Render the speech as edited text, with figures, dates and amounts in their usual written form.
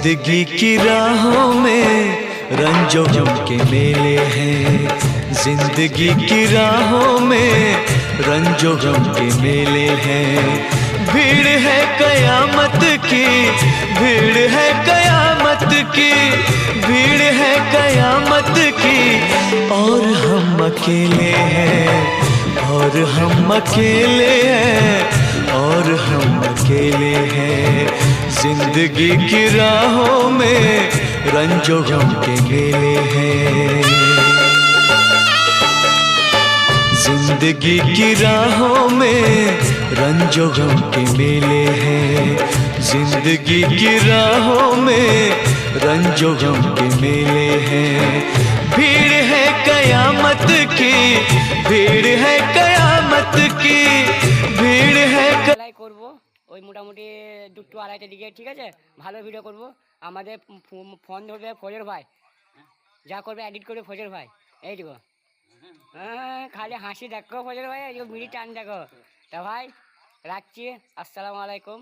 जिंदगी की राहों में रंजों गम के मेले हैं, जिंदगी की राहों में रंजों गम के मेले हैं। भीड़ है कयामत की, भीड़ है कयामत की, भीड़ है कयामत की, और हम अकेले हैं, और हम अकेले हैं, और हम अकेले हैं। जिंदगी की राहों में रंजो गम के मेले हैं, जिंदगी की राहों में रंजो गम के मेले हैं, जिंदगी की राहों में रंजो गम के मेले हैं। भीड़ है कयामत की, भीड़ है कयामत की, भीड़ है করব ওই মোটামুটি 2-2:30টার দিকে, ঠিক আছে? ভালো ভিডিও করব। আমাদের ফোন ধরবে ফজর ভাই, যা করবে এডিট করবে ফজর ভাই। এইটুকু খালি হাসি দেখো ফজর ভাই, এইটুকু বিড়ি টান দেখো। তা ভাই রাখছি, আসসালামু আলাইকুম।